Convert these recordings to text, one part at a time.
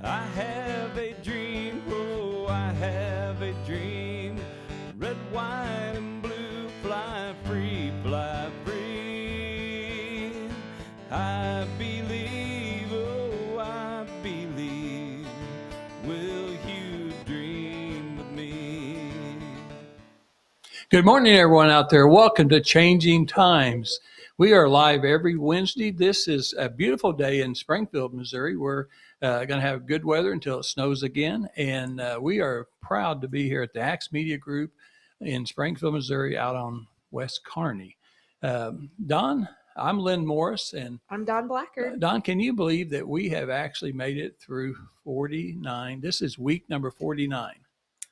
I have a dream, oh, I have a dream. Red, white, and blue, fly free, fly free. I believe, oh, I believe. Will you dream with me? Good morning, everyone out there. Welcome to Changing Times. We are live every Wednesday. This is a beautiful day in Springfield, Missouri. We're going to have good weather until it snows again. And we are proud to be here at the Axe Media Group in Springfield, Missouri, out on West Kearney. Don, I'm Lynn Morris. And I'm Don Blackard. Don, can you believe that we have actually made it through 49? This is week number 49.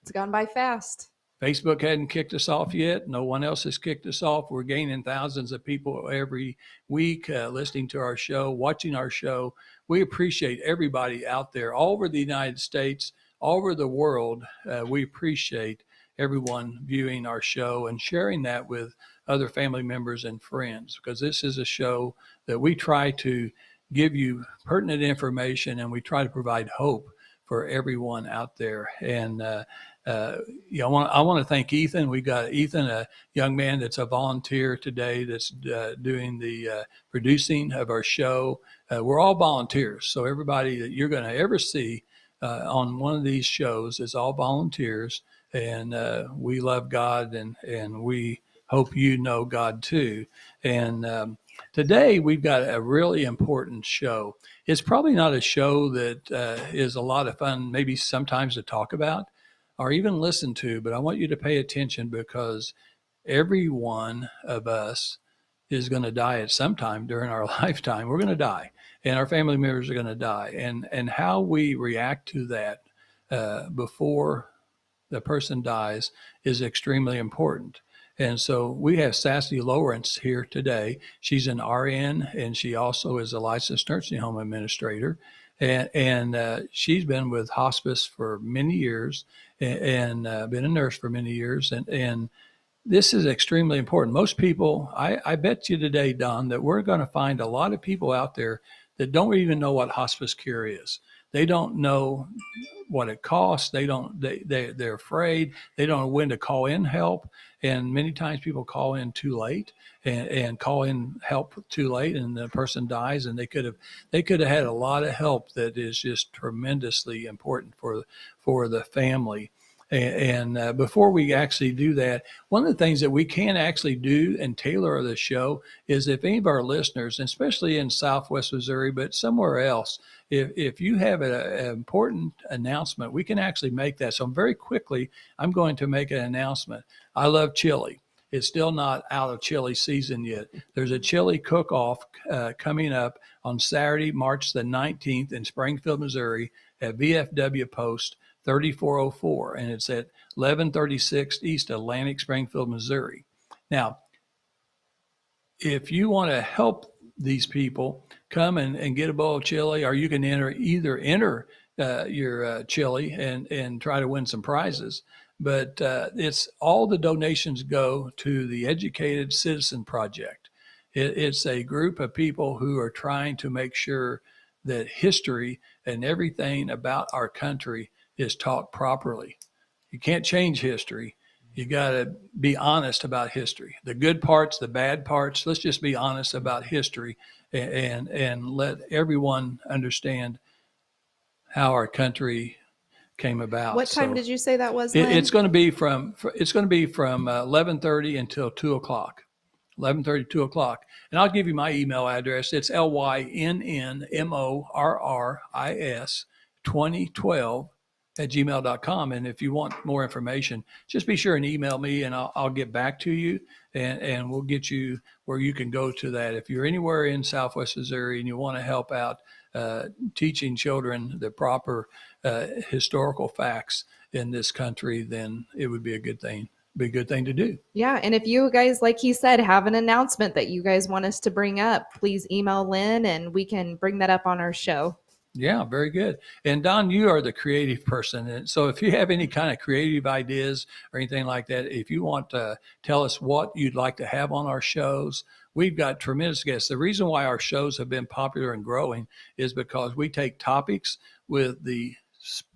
It's gone by fast. Facebook hadn't kicked us off yet. No one else has kicked us off. We're gaining thousands of people every week listening to our show, watching our show. We appreciate everybody out there all over the United States, all over the world. We appreciate everyone viewing our show and sharing that with other family members and friends, because this is a show that we try to give you pertinent information and we try to provide hope for everyone out there. And I want to thank Ethan. We got Ethan, a young man that's a volunteer today that's doing the producing of our show. We're all volunteers. So everybody that you're going to ever see on one of these shows is all volunteers. And we love God and we hope you know God too. And today we've got a really important show. It's probably not a show that is a lot of fun, maybe sometimes to talk about or even listen to, but I want you to pay attention because every one of us is going to die at some time during our lifetime. We're going to die, and our family members are going to die. And how we react to that before the person dies is extremely important. And so we have Sassy Lawrence here today. She's an RN, and she also is a licensed nursing home administrator. And she's been with hospice for many years and been a nurse for many years. And this is extremely important. Most people, I bet you today, Don, that we're going to find a lot of people out there that don't even know what hospice care is. They don't know what it costs. They're afraid. They don't know when to call in help. And many times people call in too late and call in help too late, and the person dies, and they could have had a lot of help that is just tremendously important for the family. And before we actually do that, one of the things that we can actually do and tailor the show is if any of our listeners, especially in Southwest Missouri, but somewhere else, if you have an important announcement, we can actually make that. So very quickly, I'm going to make an announcement. I love chili. It's still not out of chili season yet. There's a chili cook-off coming up on Saturday, March the 19th in Springfield, Missouri at VFW Post 3404, and it's at 1136 East Atlantic, Springfield, Missouri. Now, if you want to help these people, come and get a bowl of chili, or you can enter your chili and try to win some prizes. But it's all the donations go to the Educated Citizen Project. It's a group of people who are trying to make sure that history and everything about our country is taught properly. You can't change history. You got to be honest about history. The good parts, the bad parts, let's just be honest about history and let everyone understand how our country came about. What time did you say that was, Lynn? It's going to be from 11:30 until 2 o'clock. 11:30, 2 o'clock. And I'll give you my email address. It's lynnmorris2012@gmail.com. And if you want more information, just be sure and email me and I'll get back to you and we'll get you where you can go to that. If you're anywhere in Southwest Missouri and you want to help out teaching children the proper historical facts in this country, then it would be a good thing. Be a good thing to do. Yeah. And if you guys, like he said, have an announcement that you guys want us to bring up, please email Lynn and we can bring that up on our show. Yeah, very good. And Don, you are the creative person. And so if you have any kind of creative ideas or anything like that, if you want to tell us what you'd like to have on our shows, we've got tremendous guests. The reason why our shows have been popular and growing is because we take topics with the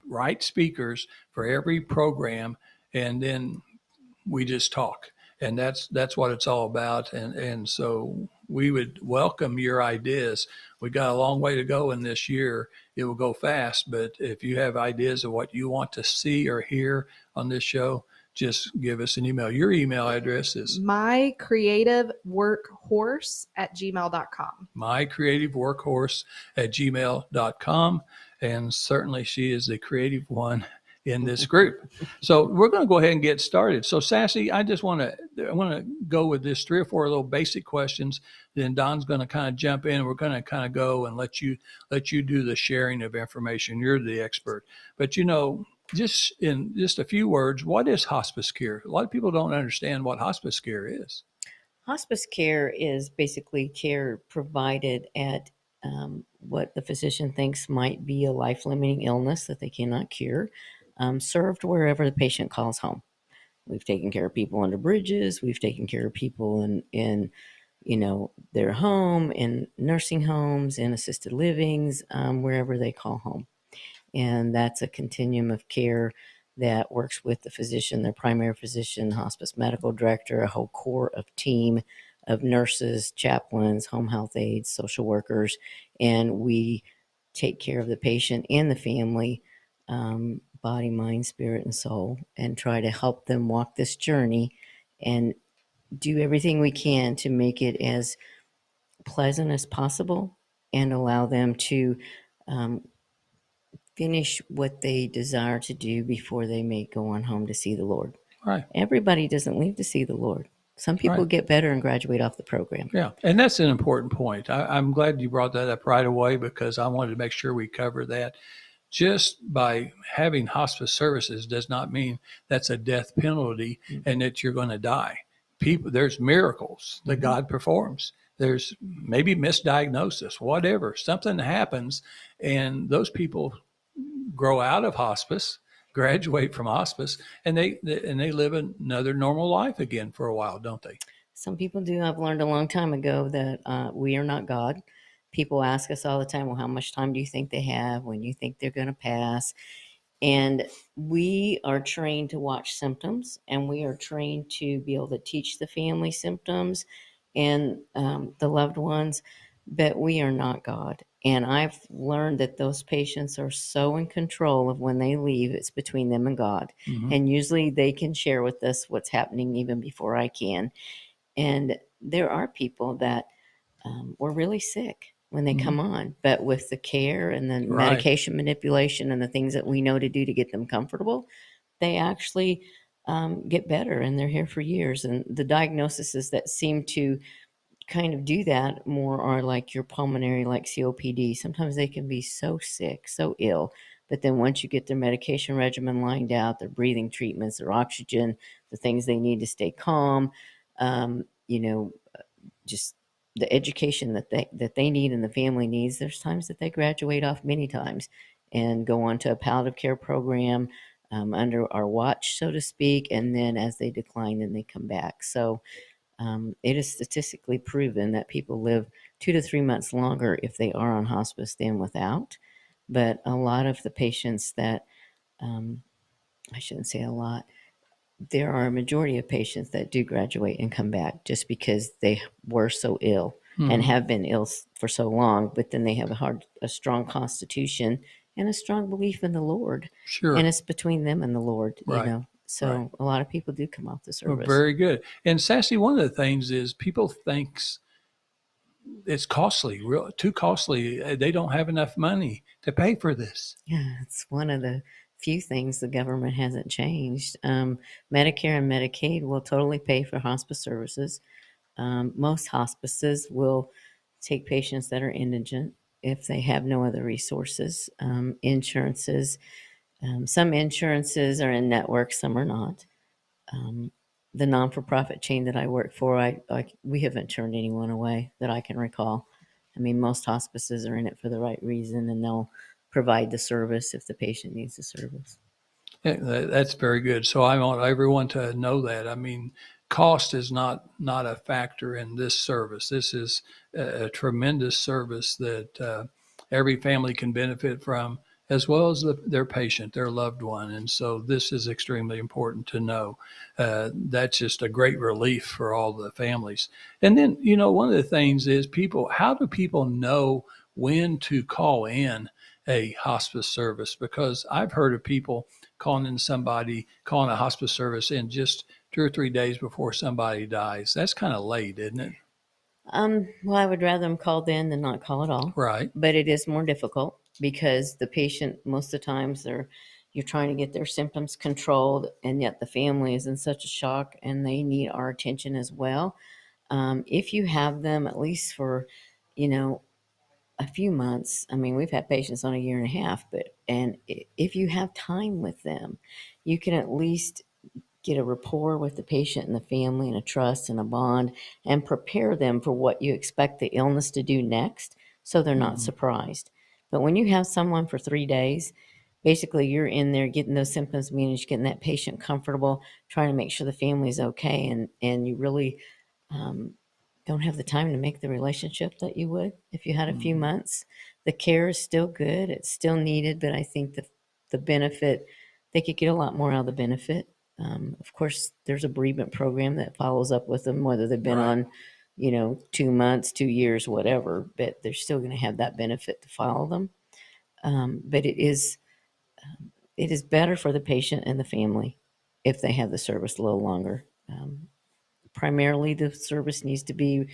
right speakers for every program, and then we just talk, and that's what it's all about. And so we would welcome your ideas. We got a long way to go in this year. It will go fast, but if you have ideas of what you want to see or hear on this show, just give us an email. Your email address is mycreativeworkhorse@gmail.com. mycreativeworkhorse@gmail.com. And certainly she is the creative one in this group. So we're going to go ahead and get started. So Sassy, I want to go with this 3 or 4 little basic questions. Then Don's going to kind of jump in. We're going to kind of go and let you do the sharing of information. You're the expert. But just in just a few words, what is hospice care? A lot of people don't understand what hospice care is. Hospice care is basically care provided at what the physician thinks might be a life-limiting illness that they cannot cure, served wherever the patient calls home. We've taken care of people under bridges. We've taken care of people in their home, in nursing homes, in assisted livings, wherever they call home. And that's a continuum of care that works with the physician, their primary physician, hospice medical director, a whole core of team of nurses, chaplains, home health aides, social workers, and we take care of the patient and the family, body, mind, spirit, and soul, and try to help them walk this journey and do everything we can to make it as pleasant as possible and allow them to finish what they desire to do before they may go on home to see the Lord. Right. Everybody doesn't leave to see the Lord. Some people get better and graduate off the program. Yeah, and that's an important point. I'm glad you brought that up right away because I wanted to make sure we cover that. Just by having hospice services does not mean that's a death penalty and that you're going to die. There's miracles that God performs. There's maybe misdiagnosis, whatever. Something happens, and those people grow out of hospice, graduate from hospice, and they live another normal life again for a while, don't they? Some people do. I've learned a long time ago that we are not God. People ask us all the time, well, how much time do you think they have? When you think they're going to pass? And we are trained to watch symptoms, and we are trained to be able to teach the family symptoms and the loved ones, but we are not God. And I've learned that those patients are so in control of when they leave, it's between them and God. Mm-hmm. And usually they can share with us what's happening even before I can. And there are people that were really sick when they come on, but with the care and the medication manipulation and the things that we know to do to get them comfortable, they actually get better, and they're here for years. And the diagnoses that seem to kind of do that more are like your pulmonary, like COPD. Sometimes they can be so sick, so ill, but then once you get their medication regimen lined out, their breathing treatments, their oxygen, the things they need to stay calm, just the education that they need and the family needs, there's times that they graduate off many times and go on to a palliative care program under our watch, so to speak, and then as they decline, then they come back. So it is statistically proven that people live 2 to 3 months longer if they are on hospice than without. But a lot of the patients that, I shouldn't say a lot, there are a majority of patients that do graduate and come back just because they were so ill and have been ill for so long, but then they have a strong constitution and a strong belief in the Lord. Sure. And it's between them and the Lord, So a lot of people do come off the service. Well, very good. And Sassy, one of the things is people thinks it's costly, too costly. They don't have enough money to pay for this. Yeah, it's one of the few things the government hasn't changed. Medicare and Medicaid will totally pay for hospice services. Most hospices will take patients that are indigent if they have no other resources. Insurances, some insurances are in network, some are not. The non-for-profit chain that I work for, we haven't turned anyone away that I can recall. I mean, most hospices are in it for the right reason, and they'll provide the service if the patient needs the service. Yeah, that's very good. So I want everyone to know that. I mean, cost is not a factor in this service. This is a tremendous service that every family can benefit from, as well as their patient, their loved one. And so this is extremely important to know. That's just a great relief for all the families. And then, one of the things is how do people know when to call in a hospice service? Because I've heard of people calling a hospice service in just 2 or 3 days before somebody dies. That's kind of late, isn't it? Well, I would rather them called in than not call at all. Right. But it is more difficult because the patient, most of the times, you're trying to get their symptoms controlled, and yet the family is in such a shock and they need our attention as well. If you have them at least for, a few months. I mean, we've had patients on a year and a half, and if you have time with them, you can at least get a rapport with the patient and the family and a trust and a bond and prepare them for what you expect the illness to do next so they're not surprised. But when you have someone for 3 days, basically you're in there getting those symptoms managed, getting that patient comfortable, trying to make sure the family's okay, and you really don't have the time to make the relationship that you would if you had a few months. The care is still good. It's still needed, but I think the benefit, they could get a lot more out of the benefit. Of course, there's a bereavement program that follows up with them, whether they've been Right. on, 2 months, 2 years, whatever, but they're still going to have that benefit to follow them. But it is better for the patient and the family if they have the service a little longer. Primarily, the service needs to be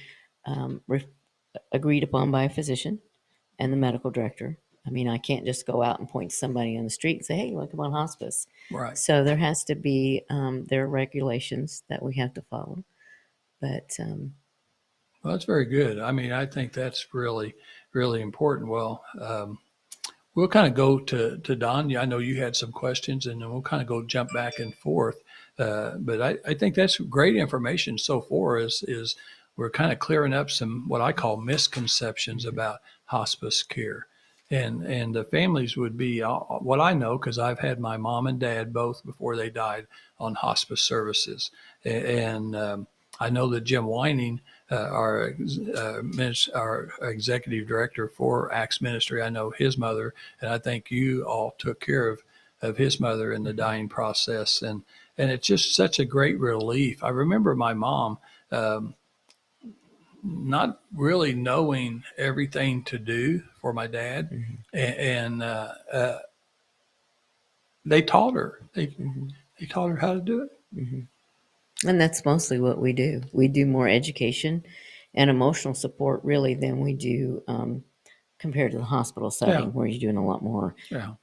agreed upon by a physician and the medical director. I mean, I can't just go out and point to somebody on the street and say, hey, you want to come on hospice? Right. So there has to be, there are regulations that we have to follow. But Well, that's very good. I mean, I think that's really, really important. Well, we'll kind of go to Don. I know you had some questions, and then we'll kind of go jump back and forth. But I think that's great information so far. Is we're kind of clearing up some what I call misconceptions about hospice care, and the families would be what I know because I've had my mom and dad both before they died on hospice services, and I know that Jim Whining, our executive director for Acts Ministry, I know his mother, and I think you all took care of his mother in the dying process, and it's just such a great relief. I remember my mom not really knowing everything to do for my dad, and they taught her. They taught her how to do it. and that's mostly what we do. We do more education and emotional support really than we do compared to the hospital setting where you're doing a lot more Yeah.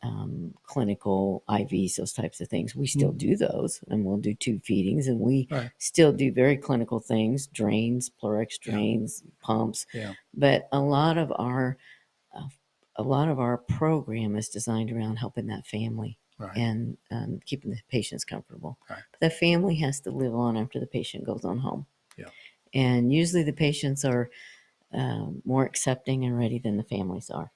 clinical IVs, those types of things. We still do those, and we'll do tube feedings, and we Right. still do very clinical things, drains, Plerex drains, pumps. Yeah. But a lot of our program is designed around helping that family. Right. And keeping the patients comfortable. Right. But the family has to live on after the patient goes on home. Yeah. And usually the patients are more accepting and ready than the families are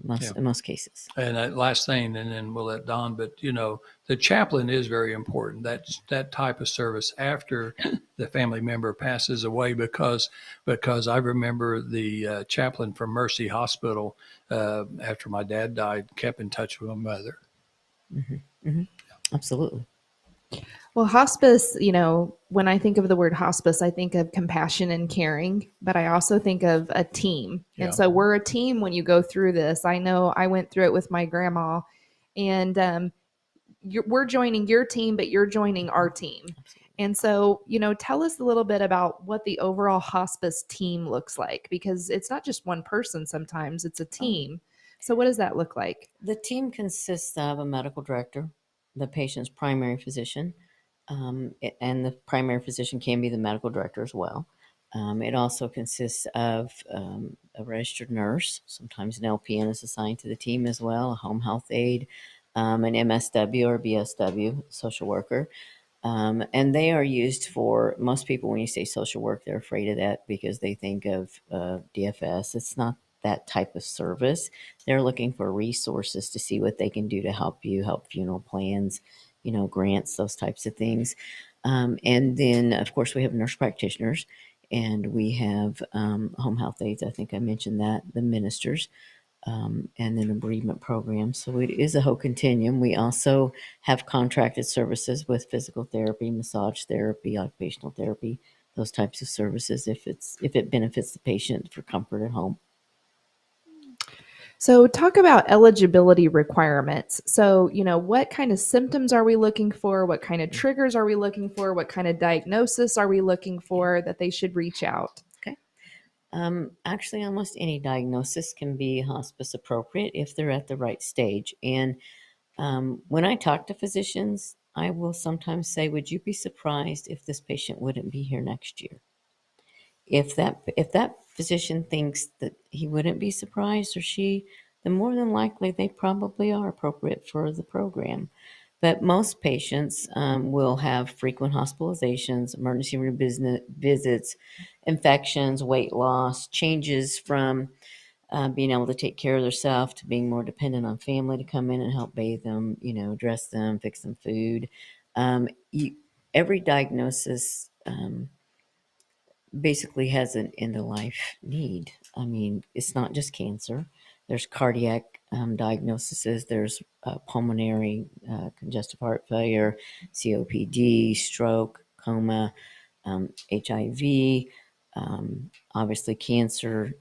in most cases. And that last thing, and then we'll let Don, but the chaplain is very important. That type of service after the family member passes away, because I remember the chaplain from Mercy Hospital after my dad died kept in touch with my mother. Absolutely. Well, hospice, when I think of the word hospice, I think of compassion and caring, but I also think of a team. Yeah. And so we're a team when you go through this. I know I went through it with my grandma, and we're joining your team, but you're joining our team. And so, tell us a little bit about what the overall hospice team looks like, because it's not just one person sometimes, it's a team. So what does that look like? The team consists of a medical director, the patient's primary physician, and the primary physician can be the medical director as well. It also consists of a registered nurse. Sometimes an LPN is assigned to the team as well, a home health aide, an MSW or BSW, social worker. And they are used for most people. When you say social work, they're afraid of that because they think of DFS. It's not that type of service. They're looking for resources to see what they can do to help you, help funeral plans, grants, those types of things. And then, of course, we have nurse practitioners, and we have home health aides. I think I mentioned that, the ministers, and then a bereavement program. So it is a whole continuum. We also have contracted services with physical therapy, massage therapy, occupational therapy, those types of services if it benefits the patient for comfort at home. So talk about eligibility requirements. So, what kind of symptoms are we looking for? What kind of triggers are we looking for? What kind of diagnosis are we looking for that they should reach out? Okay. Actually, almost any diagnosis can be hospice appropriate if they're at the right stage. And when I talk to physicians, I will sometimes say, would you be surprised if this patient wouldn't be here next year? If that physician thinks that he wouldn't be surprised, or she, then more than likely they probably are appropriate for the program. But most patients will have frequent hospitalizations, emergency room visits, infections, weight loss, changes from being able to take care of themselves to being more dependent on family to come in and help bathe them, dress them, fix them food. Every diagnosis basically has an end of life need. I mean, it's not just cancer. There's cardiac diagnoses. There's pulmonary congestive heart failure, COPD, stroke, coma, HIV, obviously cancer,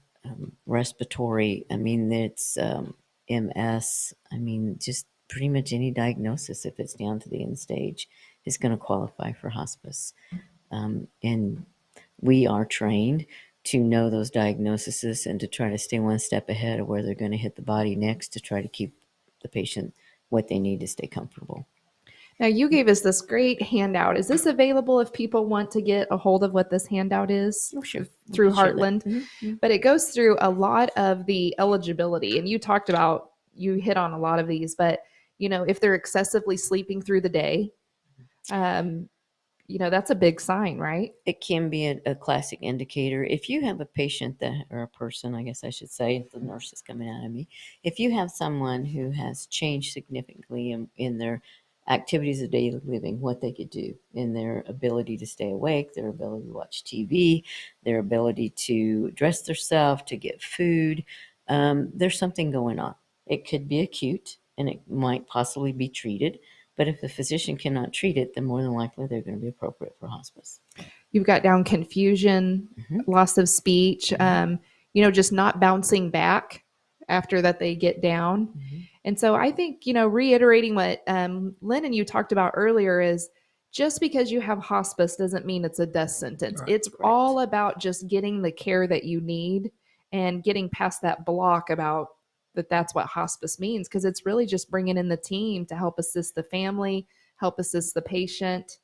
respiratory. I mean, it's MS. I mean, just pretty much any diagnosis, if it's down to the end stage, is going to qualify for hospice. And we are trained to know those diagnoses and to try to stay one step ahead of where they're going to hit the body next to try to keep the patient what they need to stay comfortable. Now, you gave us this great handout. Is this available if people want to get a hold of what this handout is? Oh, sure. Through Sure Heartland? Mm-hmm. But it goes through a lot of the eligibility. And you hit on a lot of these, but, if they're excessively sleeping through the day, that's a big sign, right? It can be a classic indicator. If you have a patient or a person, I guess I should say, the nurse is coming out of me. If you have someone who has changed significantly in their activities of daily living, what they could do, in their ability to stay awake, their ability to watch TV, their ability to dress themselves, to get food, there's something going on. It could be acute, and it might possibly be treated. But if the physician cannot treat it, then more than likely they're going to be appropriate for hospice. You've got down confusion, loss of speech, just not bouncing back after that they get down. And so I think, reiterating what Lynn and you talked about earlier is just because you have hospice doesn't mean it's a death sentence. Right. It's correct. All about just getting the care that you need and getting past that block about that's what hospice means, because it's really just bringing in the team to help assist the family, help assist the patient.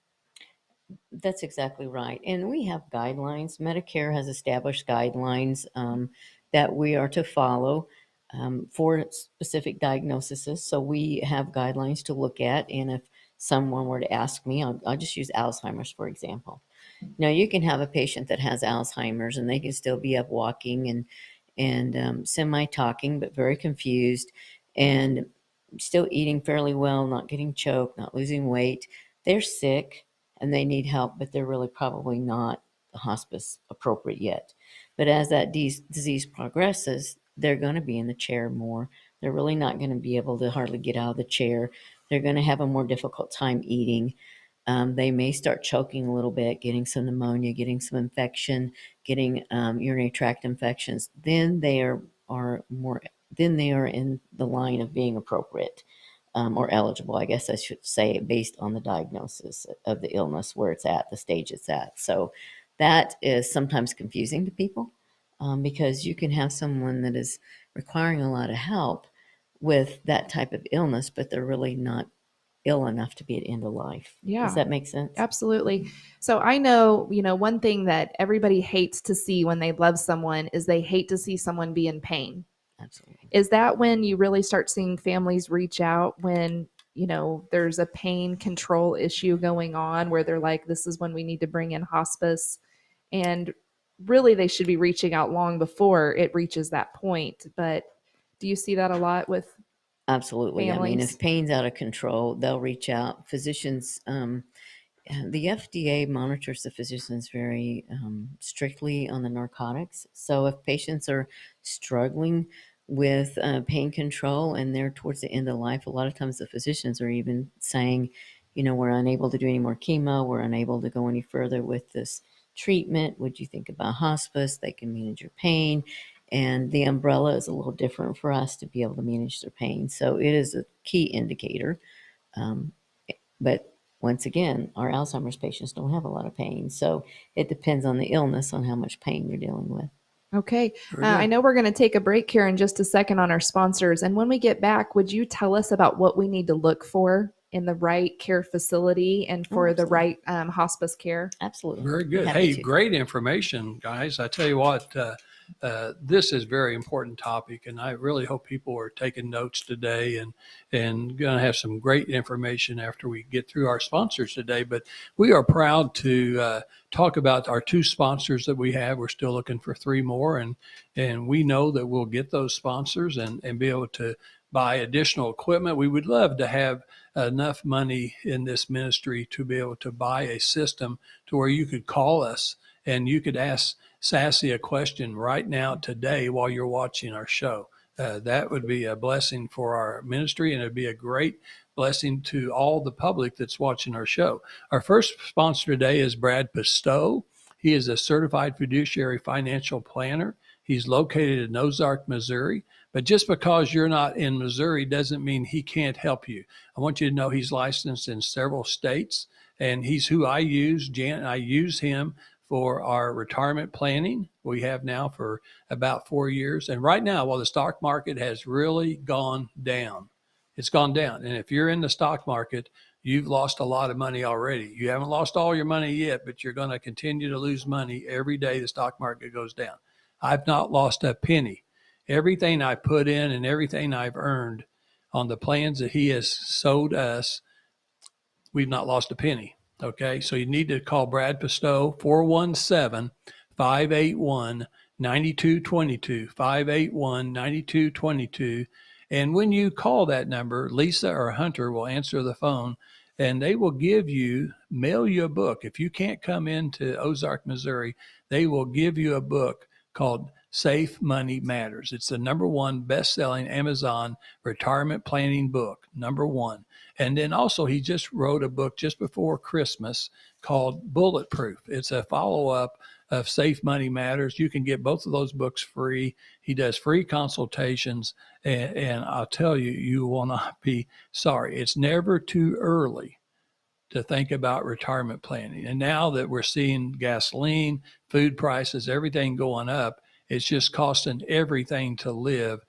That's exactly right. And we have guidelines. Medicare has established guidelines that we are to follow for specific diagnoses. So we have guidelines to look at. And if someone were to ask me, I'll just use Alzheimer's, for example. Now, you can have a patient that has Alzheimer's and they can still be up walking and semi-talking, but very confused, and still eating fairly well, not getting choked, not losing weight. They're sick and they need help, but they're really probably not hospice appropriate yet. But as that disease progresses, they're going to be in the chair more. They're really not going to be able to hardly get out of the chair. They're going to have a more difficult time eating. They may start choking a little bit, getting some pneumonia, getting some infection, getting urinary tract infections. Then they are in the line of being appropriate or eligible, I guess I should say, based on the diagnosis of the illness, where it's at, the stage it's at. So that is sometimes confusing to people because you can have someone that is requiring a lot of help with that type of illness, but they're really not ill enough to be at end of life. Yeah. Does that make sense? Absolutely. So I know, one thing that everybody hates to see when they love someone is they hate to see someone be in pain. Absolutely. Is that when you really start seeing families reach out when, there's a pain control issue going on where they're like, this is when we need to bring in hospice? And really they should be reaching out long before it reaches that point. But do you see that a lot with Absolutely. I mean, families? if pain's out of control, they'll reach out. Physicians, the FDA monitors the physicians very strictly on the narcotics. So if patients are struggling with pain control and they're towards the end of life, a lot of times the physicians are even saying, you know, we're unable to do any more chemo. We're unable to go any further with this treatment. Would you think about hospice? They can manage your pain. And the umbrella is a little different for us to be able to manage their pain. So it is a key indicator. Um, but once again, our Alzheimer's patients don't have a lot of pain. So it depends on the illness on how much pain you're dealing with. Okay. Very I good. know we're going to take a break here in just a second on our sponsors. And when we get back, would you tell us about what we need to look for in the right care facility and for the right hospice care? Absolutely. Very good. Happy Hey, to. great information, guys. I tell you what, this is a very important topic, and I really hope people are taking notes today and going to have some great information after we get through our sponsors today. But we are proud to talk about our 2 sponsors that we have. We're still looking for 3 more, and we know that we'll get those sponsors and be able to buy additional equipment. We would love to have enough money in this ministry to be able to buy a system to where you could call us and you could ask Sassy a question right now today while you're watching our show. That would be a blessing for our ministry, and it'd be a great blessing to all the public that's watching our show. Our first sponsor today is Brad Pistow. He is a certified fiduciary financial planner. He's located in Ozark, Missouri. But just because you're not in Missouri doesn't mean he can't help you. I want you to know he's licensed in several states, and he's who I use. Jan and I use him for our retirement planning. We have now for about 4 years. And right now, while the stock market has really gone down, it's gone down. And if you're in the stock market, you've lost a lot of money already. You haven't lost all your money yet, but you're going to continue to lose money every day the stock market goes down. I've not lost a penny. Everything I put in and everything I've earned on the plans that he has sold us, we've not lost a penny. Okay, so you need to call Brad Pistow, 417-581-9222, 581-9222. And when you call that number, Lisa or Hunter will answer the phone, and they will mail you a book. If you can't come into Ozark, Missouri, they will give you a book called Safe Money Matters. It's the #1 best-selling Amazon retirement planning book, #1. And then also he just wrote a book just before Christmas called Bulletproof. It's a follow-up of Safe Money Matters. You can get both of those books free. He does free consultations, and I'll tell you, you will not be sorry. It's never too early to think about retirement planning. And now that we're seeing gasoline, food prices, everything going up, it's just costing everything to live.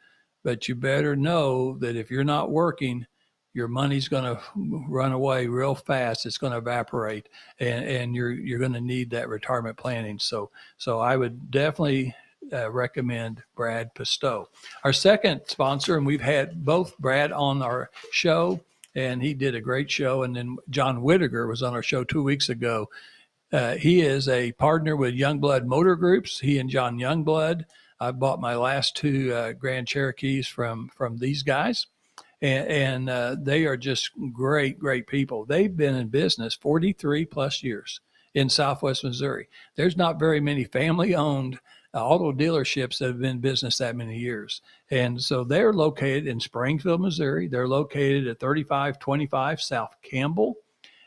But you better know that if you're not working, your money's going to run away real fast. It's going to evaporate, and you're going to need that retirement planning. So I would definitely recommend Brad Pistow. Our second sponsor, and we've had both Brad on our show, and he did a great show. And then John Whittaker was on our show 2 weeks ago. He is a partner with Youngblood Motor Groups. He and John Youngblood. I bought my last 2 Grand Cherokees from these guys. And they are just great people. They've been in business 43 plus years in Southwest Missouri. There's not very many family-owned auto dealerships that have been in business that many years. And so they're located in Springfield, Missouri. They're located at 3525 South Campbell.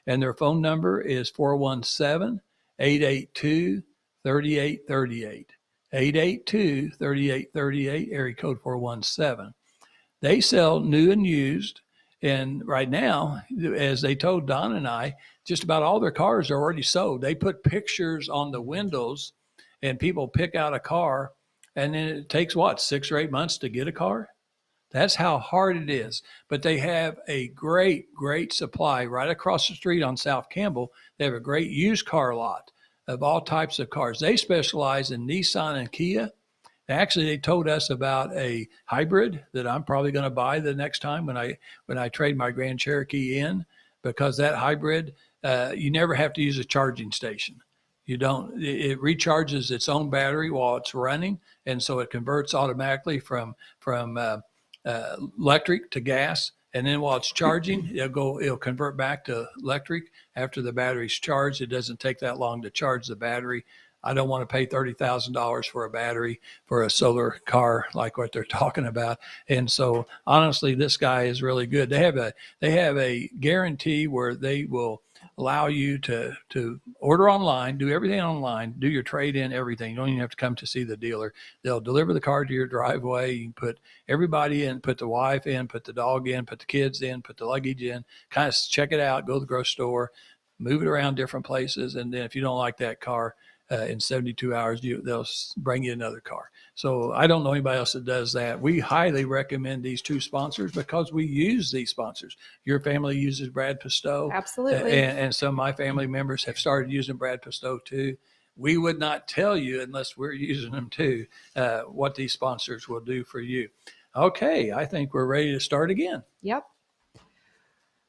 And their phone number is 417-882-3838. 882-3838, area code 417. They sell new and used. And right now, as they told Don and I, just about all their cars are already sold. They put pictures on the windows and people pick out a car. And then it takes 6 or 8 months to get a car? That's how hard it is. But they have a great supply right across the street on South Campbell. They have a great used car lot of all types of cars. They specialize in Nissan and Kia. Actually, they told us about a hybrid that I'm probably going to buy the next time when I trade my Grand Cherokee in, because that hybrid, you never have to use a charging station. You don't, it recharges its own battery while it's running. And so it converts automatically from electric to gas. And then while it's charging, it'll convert back to electric after the battery's charged. It doesn't take that long to charge the battery. I don't want to pay $30,000 for a battery for a solar car like what they're talking about. And so honestly, this guy is really good. They have a guarantee where they will allow you to order online, do everything online, do your trade-in, everything. You don't even have to come to see the dealer. They'll deliver the car to your driveway. You can put everybody in, put the wife in, put the dog in, put the kids in, put the luggage in, kind of check it out, go to the grocery store, move it around different places. And then if you don't like that car, in 72 hours, they'll bring you another car. So I don't know anybody else that does that. We highly recommend these two sponsors because we use these sponsors. Your family uses Brad Pistow. Absolutely. And some of my family members have started using Brad Pistow too. We would not tell you unless we're using them too, what these sponsors will do for you. Okay, I think we're ready to start again. Yep.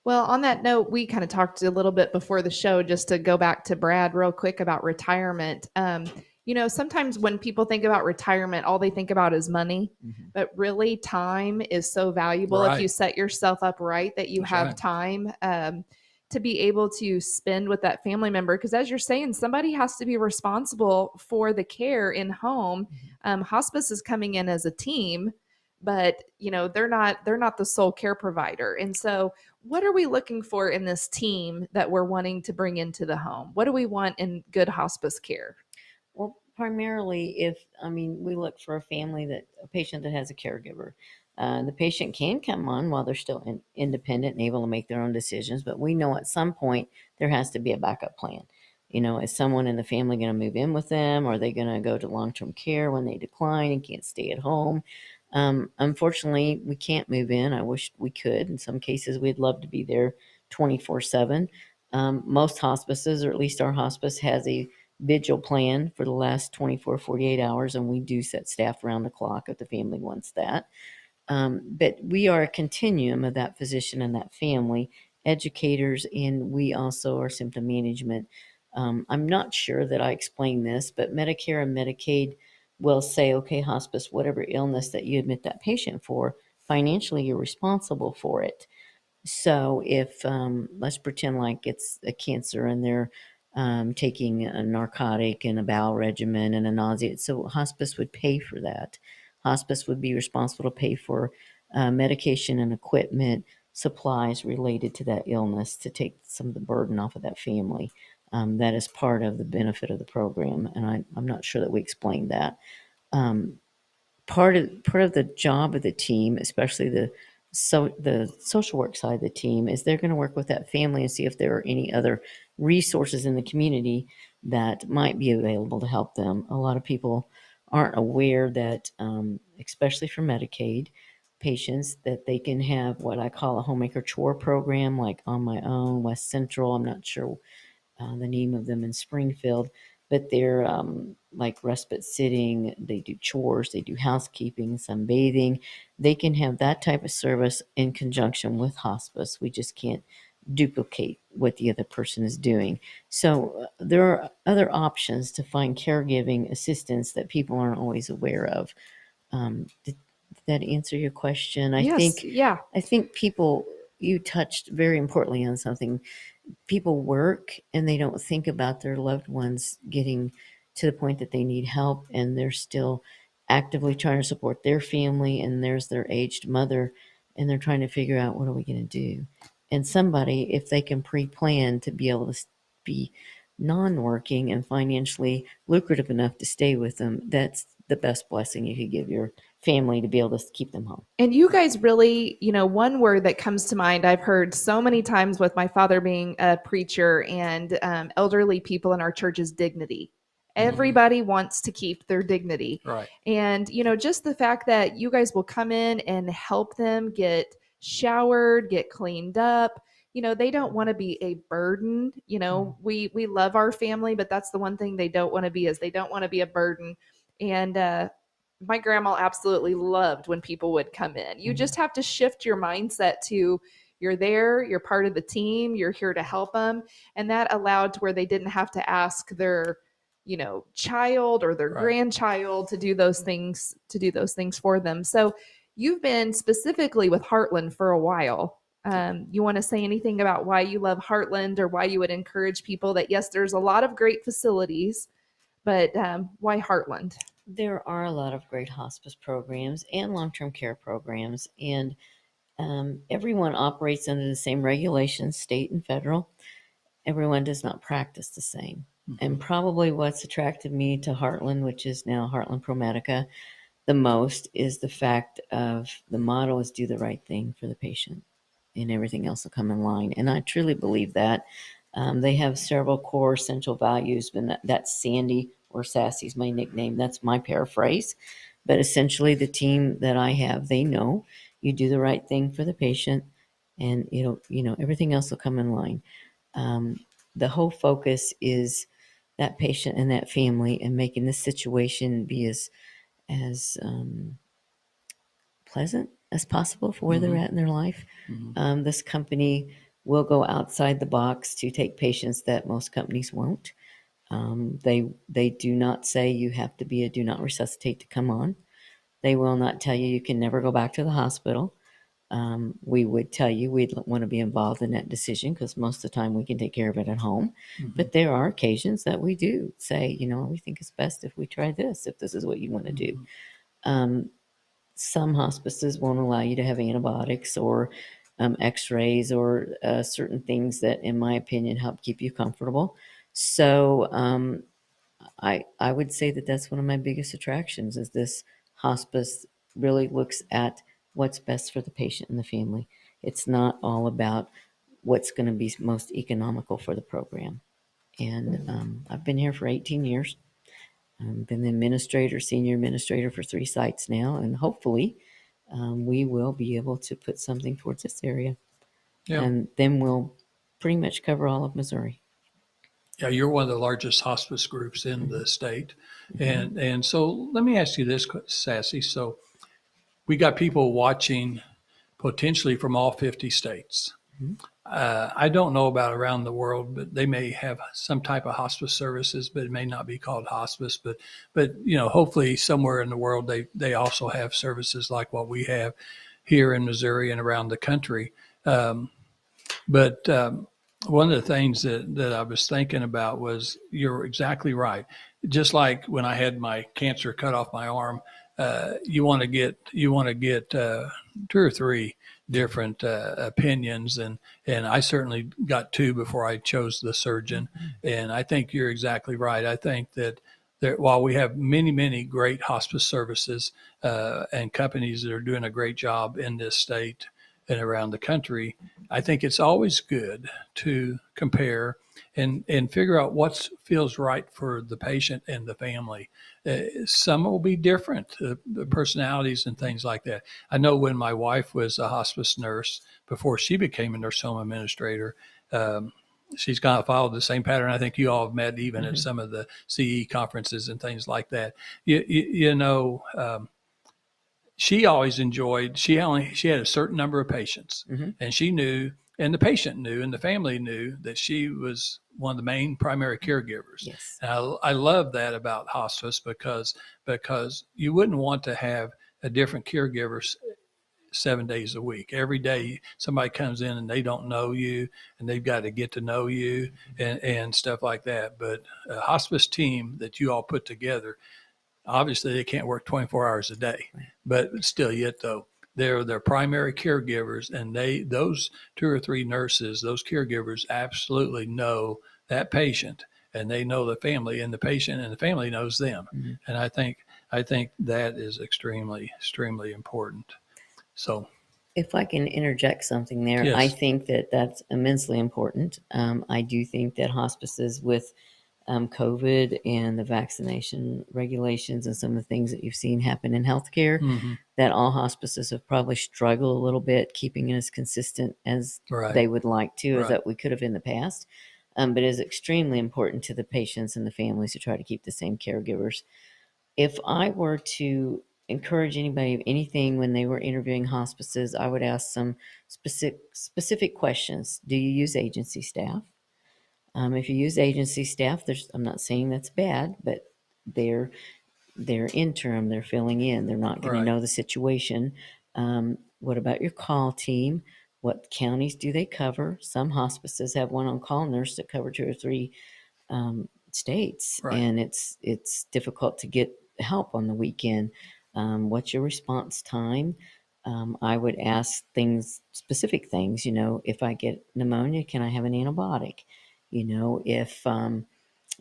Well, on that note, we kind of talked a little bit before the show, just to go back to Brad real quick about retirement. Sometimes when people think about retirement, all they think about is money, but really time is so valuable if you set yourself up right, that you have time to be able to spend with that family member. Because as you're saying, somebody has to be responsible for the care in home. Hospice is coming in as a team, but they're not the sole care provider. And so what are we looking for in this team that we're wanting to bring into the home? What do we want in good hospice care? Well, primarily we look for a patient that has a caregiver. The patient can come on while they're still independent and able to make their own decisions, but we know at some point there has to be a backup plan. Is someone in the family going to move in with them? Or are they going to go to long-term care when they decline and can't stay at home? Unfortunately, we can't move in. I wish we could. In some cases, we'd love to be there 24/7. Most hospices, or at least our hospice, has a vigil plan for the last 24, 48 hours, and we do set staff around the clock if the family wants that. But we are a continuum of that physician and that family, educators, and we also are symptom management. I'm not sure that I explained this, but Medicare and Medicaid will say, okay, hospice, whatever illness that you admit that patient for, financially you're responsible for it. So if, let's pretend like it's a cancer and they're taking a narcotic and a bowel regimen and a nausea, so hospice would pay for that. Hospice would be responsible to pay for medication and equipment, supplies related to that illness to take some of the burden off of that family. That is part of the benefit of the program, and I'm not sure that we explained that. Part of the job of the team, especially the social work side of the team, is they're going to work with that family and see if there are any other resources in the community that might be available to help them. A lot of people aren't aware that, especially for Medicaid patients, that they can have what I call a homemaker chore program, like On My Own, West Central. I'm not sure the name of them in Springfield, but they're like respite sitting. They do chores, they do housekeeping, sunbathing. They can have that type of service in conjunction with hospice. We just can't duplicate what the other person is doing. So there are other options to find caregiving assistance that people aren't always aware of. Did that answer your question? I think people, you touched very importantly on something. People work and they don't think about their loved ones getting to the point that they need help, and they're still actively trying to support their family, and there's their aged mother, and they're trying to figure out, what are we going to do? And somebody, if they can pre-plan to be able to be non-working and financially lucrative enough to stay with them, that's the best blessing you could give your family, to be able to keep them home. And you guys really, one word that comes to mind, I've heard so many times with my father being a preacher and elderly people in our church, is dignity. Everybody wants to keep their dignity. Right. And, just the fact that you guys will come in and help them get showered, get cleaned up. They don't want to be a burden. We love our family, but that's the one thing they don't want to be, is they don't want to be a burden. And my grandma absolutely loved when people would come in. You just have to shift your mindset to, you're there, you're part of the team, you're here to help them. And that allowed to where they didn't have to ask their, child or their Right. grandchild to do those things for them. So you've been specifically with Heartland for a while. You want to say anything about why you love Heartland, or why you would encourage people that, yes, there's a lot of great facilities, but why Heartland? There are a lot of great hospice programs and long-term care programs, and everyone operates under the same regulations, state and federal. Everyone does not practice the same. And probably what's attracted me to Heartland, which is now Heartland ProMedica, the most, is the fact of the motto is do the right thing for the patient, and everything else will come in line. And I truly believe that. They have several core essential values, but that's Sandy, or Sassy's my nickname. That's my paraphrase. But essentially, the team that I have, they know you do the right thing for the patient, and everything else will come in line. The whole focus is that patient and that family, and making this situation be as pleasant as possible for where they're at in their life. This company will go outside the box to take patients that most companies won't. They do not say you have to be a do not resuscitate to come on. They will not tell you can never go back to the hospital. We would tell you we'd want to be involved in that decision, because most of the time we can take care of it at home. But there are occasions that we do say, we think it's best if we try this, if this is what you want to do. Some hospices won't allow you to have antibiotics or x-rays or certain things that, in my opinion, help keep you comfortable. So I would say that that's one of my biggest attractions, is this hospice really looks at what's best for the patient and the family. It's not all about what's going to be most economical for the program. And I've been here for 18 years. I've been the senior administrator for 3 sites now, and hopefully we will be able to put something towards this area. Yeah. And then we'll pretty much cover all of Missouri. Yeah, you're one of the largest hospice groups in the state. And so let me ask you this, Sassy. So we got people watching potentially from all 50 states. I don't know about around the world, but they may have some type of hospice services, but it may not be called hospice. But hopefully somewhere in the world they also have services like what we have here in Missouri and around the country. But one of the things that I was thinking about was, you're exactly right. Just like when I had my cancer cut off my arm, you want to get 2 or 3 different opinions, and I certainly got 2 before I chose the surgeon. And I think you're exactly right. I think that while we have many great hospice services and companies that are doing a great job in this state and around the country, I think it's always good to compare and figure out what feels right for the patient and the family. Some will be different, the personalities and things like that. I know when my wife was a hospice nurse before she became a nurse home administrator, she's kind of followed the same pattern. I think you all have met even at some of the CE conferences and things like that. She always enjoyed, she had a certain number of patients, and she knew, and the patient knew, and the family knew that she was one of the main primary caregivers. Yes. And I love that about hospice, because you wouldn't want to have a different caregiver 7 days a week. Every day somebody comes in and they don't know you, and they've got to get to know you and stuff like that. But a hospice team that you all put together, obviously they can't work 24 hours a day, but still yet though, they're their primary caregivers, and those 2 or 3 nurses, those caregivers absolutely know that patient, and they know the family, and the patient and the family knows them. And I think that is extremely important. So if I can interject something there, Yes. I think that that's immensely important. I do think that hospices with COVID and the vaccination regulations and some of the things that you've seen happen in healthcare, that all hospices have probably struggled a little bit keeping it as consistent as they would like to, as that we could have in the past. But it is extremely important to the patients and the families to try to keep the same caregivers. If I were to encourage anybody, anything when they were interviewing hospices, I would ask some specific questions. Do you use agency staff? If you use agency staff, I'm not saying that's bad, but they're interim, they're filling in, they're not going Right. to know the situation. What about your call team? What counties do they cover? Some hospices have one on-call nurse that cover 2 or 3 states, Right. and it's difficult to get help on the weekend. What's your response time? I would ask specific things. If I get pneumonia, can I have an antibiotic?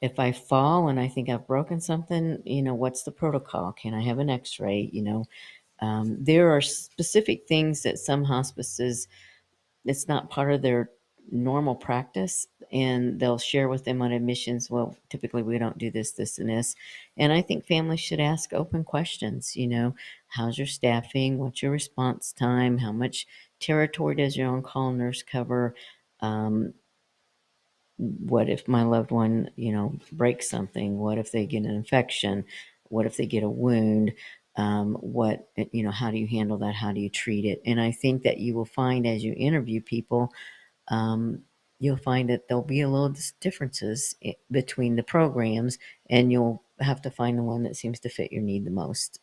If I fall and I think I've broken something, what's the protocol? Can I have an X-ray? There are specific things that some hospices, it's not part of their normal practice, and they'll share with them on admissions. Well, typically we don't do this, this, and this. And I think families should ask open questions. How's your staffing? What's your response time? How much territory does your on-call nurse cover? What if my loved one, breaks something? What if they get an infection? What if they get a wound? How do you handle that? How do you treat it? And I think that you will find as you interview people, you'll find that there'll be a little differences between the programs, and you'll have to find the one that seems to fit your need the most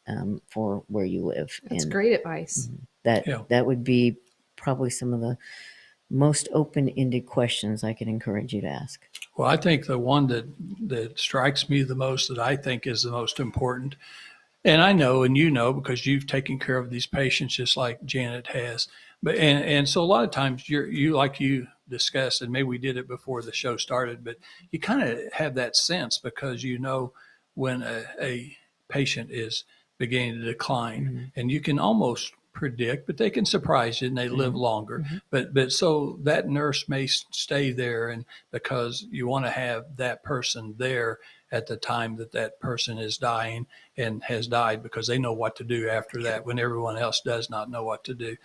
for where you live. That's and great advice. that would be probably some of the most open-ended questions I could encourage you to ask. Well, I think the one that strikes me the most, that I think is the most important, and I know, and because you've taken care of these patients just like Janet has, but and so a lot of times you like you discussed, and maybe we did it before the show started, but you kind of have that sense because when a patient is beginning to decline, and you can almost predict, but they can surprise you and they live longer. But so that nurse may stay there, and because you want to have that person there at the time that person is dying and has died, because they know what to do after that when everyone else does not know what to do.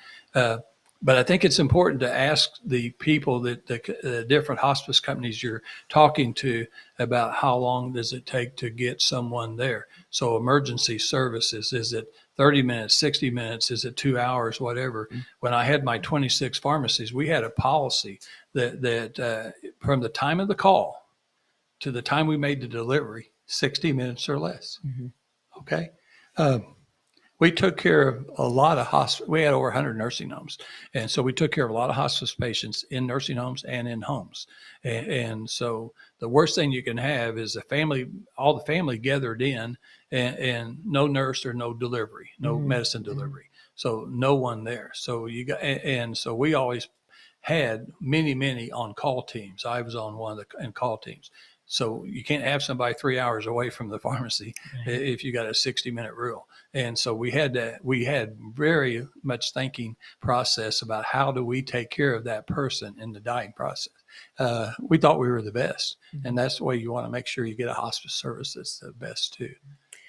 But I think it's important to ask the people that the different hospice companies you're talking to about how long does it take to get someone there. So emergency services, is it 30 minutes, 60 minutes, is it 2 hours, whatever. When I had my 26 pharmacies, we had a policy that from the time of the call to the time we made the delivery, 60 minutes or less. Okay. We took care of a lot of we had over 100 nursing homes. And so we took care of a lot of hospice patients in nursing homes and in homes. And so the worst thing you can have is all the family gathered in, and no nurse or no delivery, no medicine delivery. So no one there. So so we always had many on-call teams. I was on one of the call teams. So you can't have somebody 3 hours away from the pharmacy if you got a 60-minute rule. And so we had very much thinking process about how do we take care of that person in the dying process. We thought we were the best, and that's the way you want to make sure you get a hospice service that's the best too.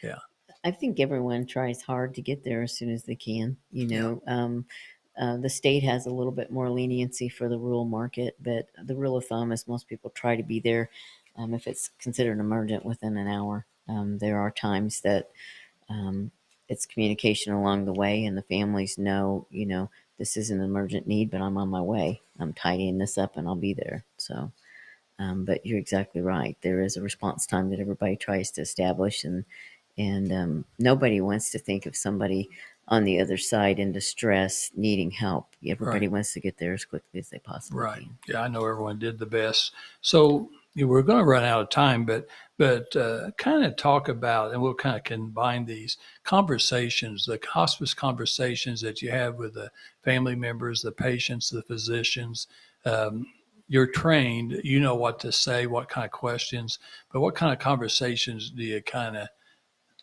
Yeah. I think everyone tries hard to get there as soon as they can. The state has a little bit more leniency for the rural market, but the rule of thumb is most people try to be there if it's considered emergent within an hour. There are times that it's communication along the way, and the families know, this is an emergent need, but I'm on my way. I'm tidying this up and I'll be there. So, but you're exactly right. There is a response time that everybody tries to establish, and nobody wants to think of somebody on the other side in distress needing help. Everybody wants to get there as quickly as they possibly can. Yeah, I know everyone did the best. So we're going to run out of time, but kind of talk about, and we'll kind of combine these conversations, the hospice conversations that you have with the family members, the patients, the physicians. You're trained, you know what to say, what kind of questions, but what kind of conversations do you kind of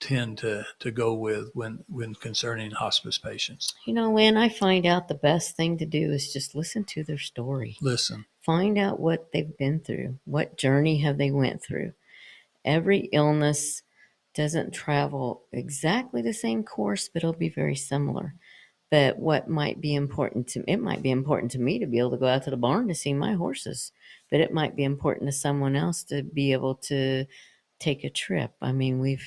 tend to go with when concerning hospice patients? Lynn, I find out the best thing to do is just listen to their story. Listen. Find out what they've been through. What journey have they went through? Every illness doesn't travel exactly the same course, but it'll be very similar. But what might be important it might be important to me to be able to go out to the barn to see my horses, but it might be important to someone else to be able to take a trip. I mean,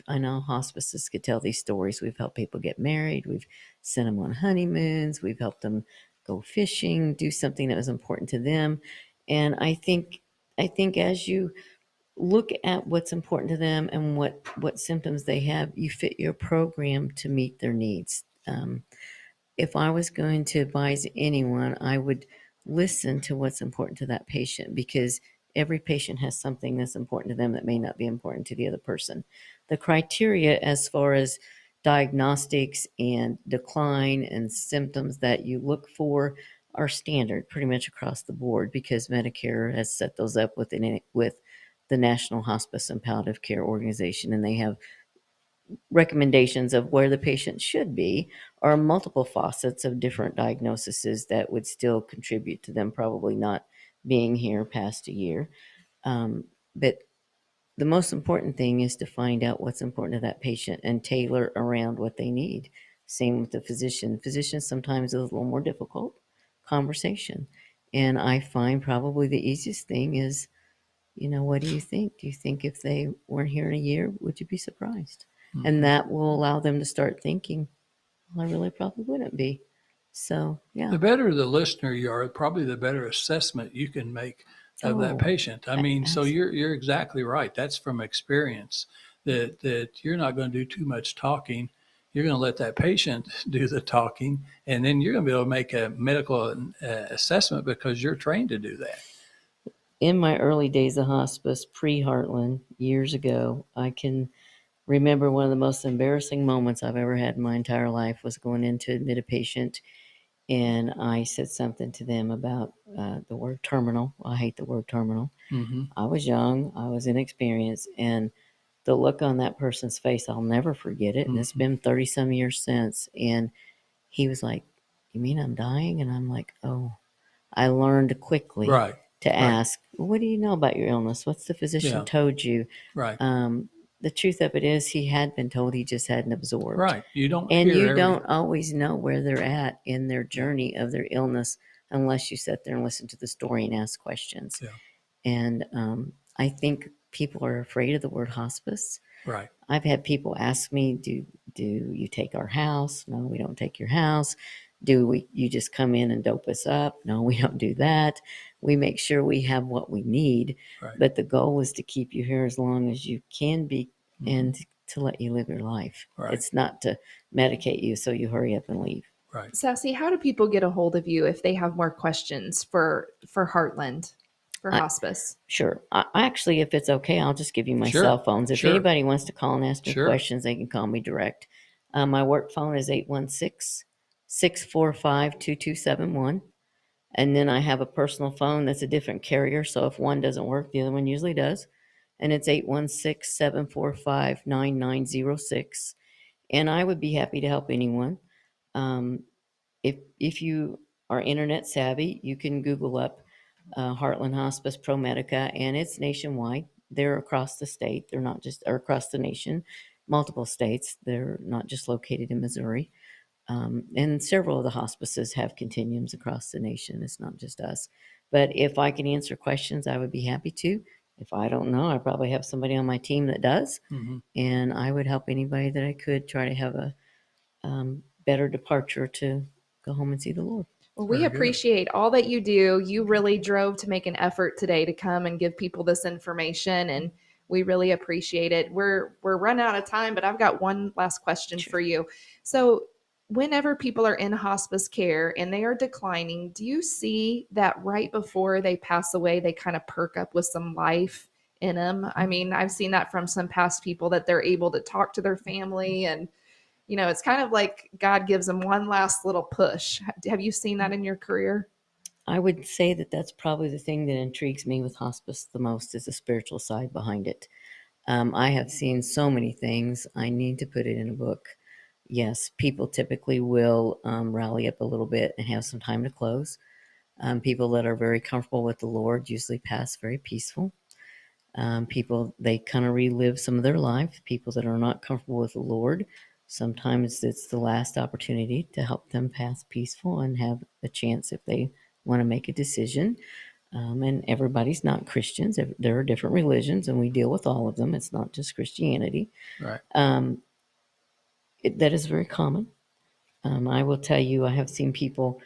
I know hospices could tell these stories. We've helped people get married. We've sent them on honeymoons. We've helped them go fishing, do something that was important to them. And I think as you look at what's important to them and what symptoms they have, you fit your program to meet their needs. If I was going to advise anyone, I would listen to what's important to that patient, because every patient has something that's important to them that may not be important to the other person. The criteria as far as diagnostics and decline and symptoms that you look for are standard pretty much across the board, because Medicare has set those up with the National Hospice and Palliative Care Organization, and they have recommendations of where the patient should be, or multiple faucets of different diagnoses that would still contribute to them probably not being here past a year. But the most important thing is to find out what's important to that patient and tailor around what they need. Same with the physician. Physician sometimes is a little more difficult conversation. And I find probably the easiest thing is, what do you think? Do you think if they weren't here in a year, would you be surprised? And that will allow them to start thinking, well, I really probably wouldn't be. So, yeah. The better the listener you are, probably the better assessment you can make of that patient. I mean, so you're exactly right. That's from experience that you're not going to do too much talking. You're going to let that patient do the talking, and then you're going to be able to make a medical assessment because you're trained to do that. In my early days of hospice, pre-Heartland, years ago, I can remember one of the most embarrassing moments I've ever had in my entire life was going in to admit a patient, and I said something to them about the word terminal. I hate the word terminal. Mm-hmm. I was young, I was inexperienced, and the look on that person's face, I'll never forget it. And it's been 30 some years since. And he was like, "You mean I'm dying?" And I'm like, "Oh." I learned quickly to ask, well, what do you know about your illness? What's the physician told you? Right. The truth of it is he had been told, he just hadn't absorbed. Right. You don't don't always know where they're at in their journey of their illness unless you sit there and listen to the story and ask questions. Yeah. And I think people are afraid of the word hospice. Right. I've had people ask me, do you take our house? No, we don't take your house. You just come in and dope us up? No, we don't do that. We make sure we have what we need. Right. But the goal is to keep you here as long as you can be and to let you live your life. Right. It's not to medicate you so you hurry up and leave. Right. Sassy, how do people get a hold of you if they have more questions for Heartland, for hospice? Sure. Actually, if it's okay, I'll just give you my cell phones. If anybody wants to call and ask me questions, they can call me direct. My work phone is 816-645-2271. And then I have a personal phone that's a different carrier. So if one doesn't work, the other one usually does. And it's 816-745-9906. And I would be happy to help anyone. If you are internet savvy, you can Google up Heartland Hospice ProMedica, and it's nationwide. They're across the state. They're not just, or across the nation, multiple states. They're not just located in Missouri. And several of the hospices have continuums across the nation. It's not just us. But if I can answer questions, I would be happy to. If I don't know, I probably have somebody on my team that does. Mm-hmm. And I would help anybody that I could try to have a better departure to go home and see the Lord. Well, we appreciate all that you do. You really drove to make an effort today to come and give people this information, and we really appreciate it. We're running out of time, but I've got one last question for you. So whenever people are in hospice care and they are declining, do you see that right before they pass away, they kind of perk up with some life in them? I mean, I've seen that from some past people, that they're able to talk to their family, and it's kind of like God gives them one last little push. Have you seen that in your career? I would say that that's probably the thing that intrigues me with hospice the most, is the spiritual side behind it. I have seen so many things. I need to put it in a book. Yes, people typically will rally up a little bit and have some time to close. People that are very comfortable with the Lord usually pass very peaceful. People, they kind of relive some of their life. People that are not comfortable with the Lord, sometimes it's the last opportunity to help them pass peaceful and have a chance if they want to make a decision. And everybody's not Christians. There are different religions, and we deal with all of them. It's not just Christianity. Right. That is very common. I will tell you, I have seen people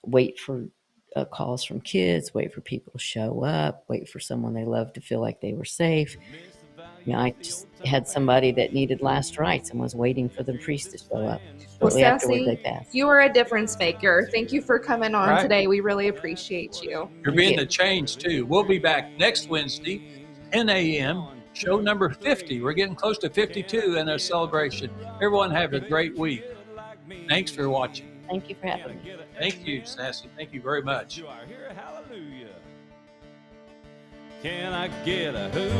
wait for calls from kids, wait for people to show up, wait for someone they love to feel like they were safe. I just had somebody that needed last rites and was waiting for the priest to show up. Well, Shortly afterward, they Sassy, passed. you are a difference maker. Thank you for coming on Right. today. We really appreciate you. You're being the change too. We'll be back next Wednesday, 10 a.m. Show number 50. We're getting close to 52 in our celebration. Everyone have a great week. Thanks for watching. Thank you for having me. Thank you, Sassy. Thank you very much. Hallelujah. Can I get a hooray?